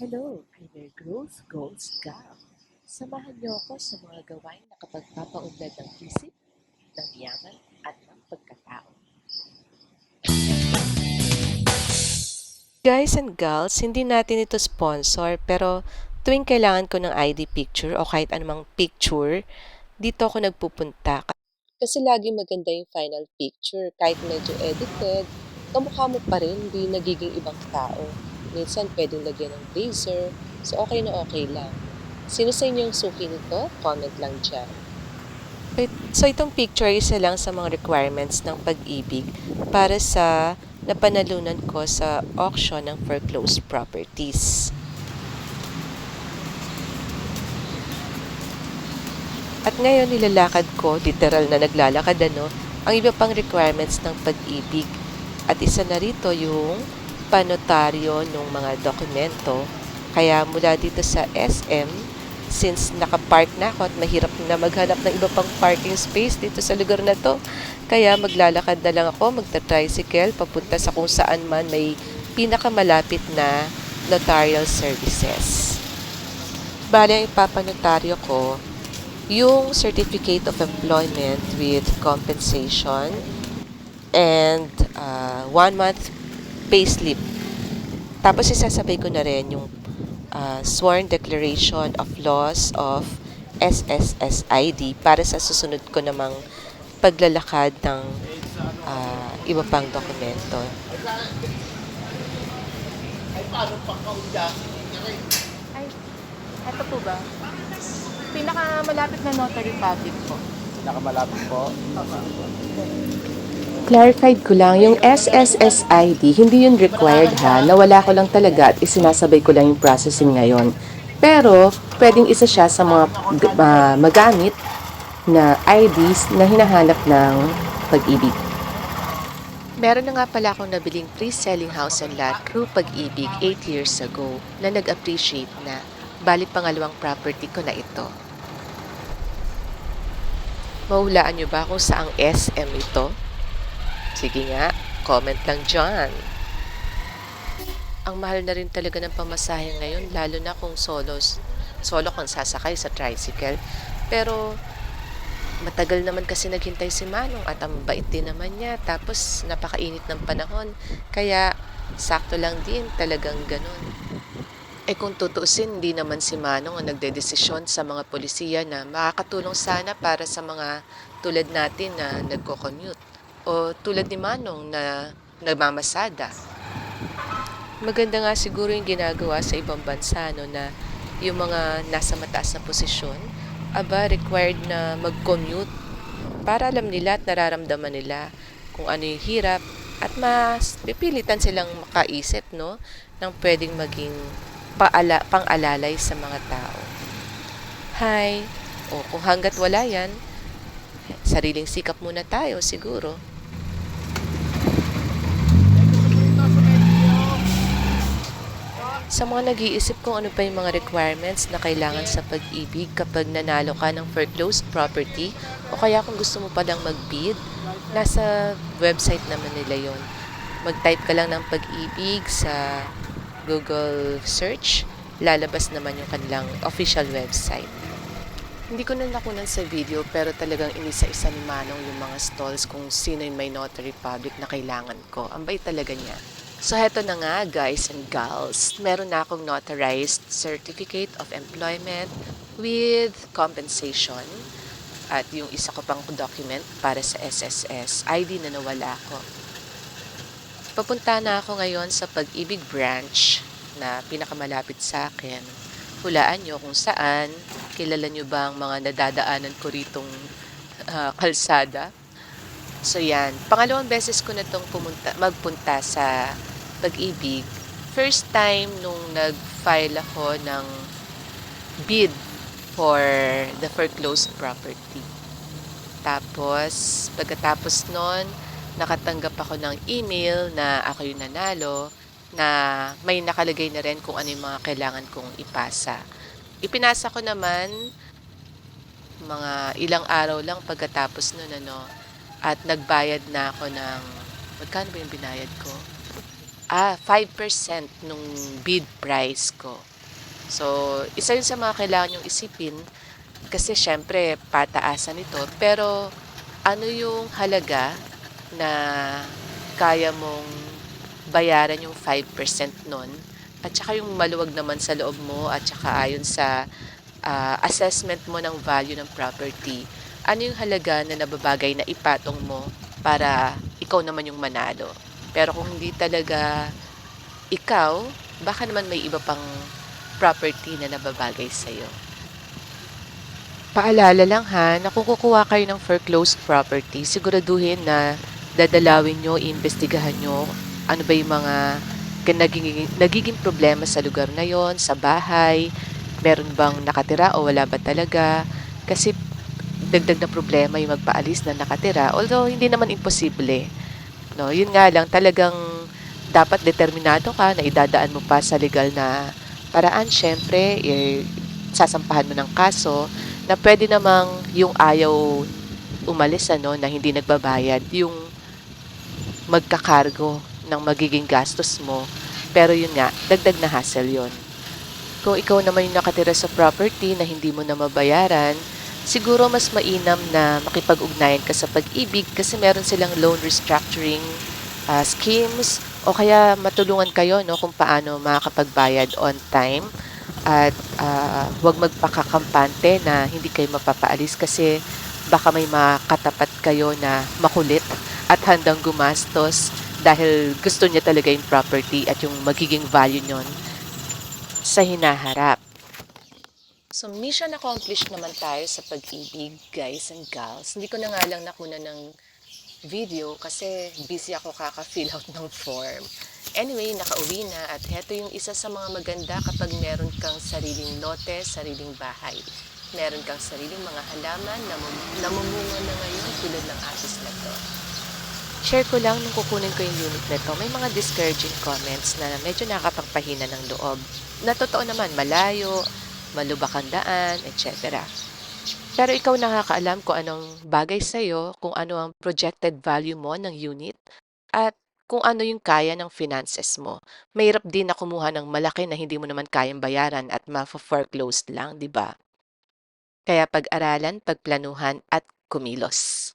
Hello, I'm your Growth Goals Gal. Samahan niyo ako sa mga gawain na kapagpapaunlad ng isip, ng yaman, at ng pagkatao. Guys and gals, hindi natin ito sponsor pero tuwing kailangan ko ng ID picture o kahit anumang picture, dito ako nagpupunta. Kasi lagi maganda yung final picture. Kahit medyo edited, kamukha mo pa rin, hindi nagiging ibang tao. Minsan pwedeng lagyan ng blazer, so okay na okay lang. Sino sa inyo yung suki nito? Comment lang dyan. So itong picture isa lang sa mga requirements ng pag-ibig para sa napanalunan ko sa auction ng foreclosed properties. At ngayon nilalakad ko, literal na naglalakad ang iba pang requirements ng pag-ibig. At isa na rito yung panotaryo ng mga dokumento. Kaya mula dito sa SM, since nakapark na ako at mahirap na maghanap ng iba pang parking space dito sa lugar na to, kaya maglalakad na lang ako, magta-tricycle, papunta sa kung saan man may pinakamalapit na notarial services. Bale, ang ipapanotaryo ko, yung Certificate of Employment with Compensation and 1 month payslip. Tapos isasabay ko na rin yung Sworn Declaration of Loss of SSSID para sa susunod ko namang paglalakad ng iba pang dokumento. Ay, eto po ba? Pinakamalapit na notary public po. Pinakamalapit po. Clarified ko lang, yung SSSID, hindi yun required ha. Nawala ko lang talaga at isinasabay ko lang yung processing ngayon. Pero, pwedeng isa siya sa mga magamit na IDs na hinahanap ng pag-ibig. Meron na nga pala akong nabiling pre-selling house and lot through Pag-ibig 8 years ago na nag-appreciate na. Bali pangalawang property ko na ito. Mahulaan nyo ba kung saang SM ito? Sige nga, comment lang dyan. Ang mahal na rin talaga ng pamasahe ngayon, lalo na kung solo kang sasakay sa tricycle. Pero matagal naman kasi naghintay si Manong at ang bait din naman niya. Tapos napakainit ng panahon, kaya sakto lang din talagang ganun. Kung tutuusin, hindi naman si Manong ang nagdedesisyon sa mga polisiya na makakatulong sana para sa mga tulad natin na nagko-commute. O tulad ni Manong na nagmamasada. Maganda nga siguro yung ginagawa sa ibang bansa na yung mga nasa mataas na posisyon, required na mag-commute para alam nila at nararamdaman nila kung ano yung hirap at mas pipilitan silang makaisip ng pwedeng maging pang-alalay sa mga tao. Hi! O kung hanggat wala yan, sariling sikap muna tayo siguro. Sa mga nag-iisip kung ano pa yung mga requirements na kailangan sa pag-ibig kapag nanalo ka ng foreclosed property o kaya kung gusto mo palang mag-bid, nasa website naman nila yon. Mag-type ka lang ng pag-ibig sa Google search, lalabas naman yung kanilang official website. Hindi ko na nakunan sa video pero talagang inisa-isa ni Manong yung mga stalls kung sino yung may notary public na kailangan ko. Ang bait talaga niya. So, heto na nga guys and gals. Meron na akong notarized Certificate of Employment with Compensation. At yung isa ko pang document para sa SSS, ID na nawala ko. Papunta na ako ngayon sa Pag-ibig branch na pinakamalapit sa akin. Hulaan nyo kung saan. Kilala nyo ba ang mga nadadaanan ko ritong kalsada? So yan, pangalawang beses ko na itong magpunta sa Pag-ibig. First time nung nag-file ako ng bid for the foreclosed property. Tapos, pagkatapos nun, nakatanggap ako ng email na ako yung nanalo, na may nakalagay na rin kung ano yung mga kailangan kong ipasa. Ipinasa ko naman mga ilang araw lang pagkatapos nun, at nagbayad na ako ng, magkano ba yung binayad ko? 5% nung bid price ko. So, isa yun sa mga kailangan yung isipin kasi syempre pataasan ito. Pero ano yung halaga na kaya mong bayaran yung 5% nun at saka yung maluwag naman sa loob mo at saka ayon sa assessment mo ng value ng property, ano yung halaga na nababagay na ipatong mo para ikaw naman yung manalo. Pero kung hindi talaga ikaw, baka naman may iba pang property na nababagay sa'yo. Paalala lang ha, na kung kukuha kayo ng foreclosed property, siguraduhin na dadalawin nyo, iimbestigahan nyo ano ba yung mga nagiging problema sa lugar na yon, sa bahay, meron bang nakatira o wala ba talaga. Kasi dagdag na problema yung magpaalis na nakatira, although hindi naman imposible. No, yun nga lang talagang dapat determinado ka na idadaan mo pa sa legal na paraan. Syempre, sasampahan mo ng kaso na pwede namang yung ayaw umalis na hindi nagbabayad, yung magkakargo ng magiging gastos mo. Pero yun nga, dagdag na hassle yun. Kung ikaw naman yung nakatira sa property na hindi mo na mabayaran, siguro mas mainam na makipag-ugnayan ka sa Pag-ibig kasi meron silang loan restructuring schemes o kaya matulungan kayo no, kung paano makakapagbayad on time at huwag magpakakampante na hindi kayo mapapaalis kasi baka may makatapat kayo na makulit at handang gumastos dahil gusto niya talaga yung property at yung magiging value nyon sa hinaharap. So, mission accomplished naman tayo sa Pag-ibig, guys and gals. Hindi ko na nga lang nakuna ng video kasi busy ako kaka-fill out ng form. Anyway, nakauwi na at heto yung isa sa mga maganda kapag meron kang sariling lote, sariling bahay. Meron kang sariling mga halaman na namumunga na ngayon tulad ng asis na to. Share ko lang nung kukunin ko yung unit na to, may mga discouraging comments na medyo nakakapagpahina ng loob. Na totoo naman, malayo, malubak ang daan, etc. Pero ikaw nakakaalam kung anong bagay sa'yo, kung ano ang projected value mo ng unit, at kung ano yung kaya ng finances mo. Mahirap din na kumuha ng malaki na hindi mo naman kayang bayaran at ma-foreclosed lang, di ba? Kaya pag-aralan, pagplanuhan at kumilos.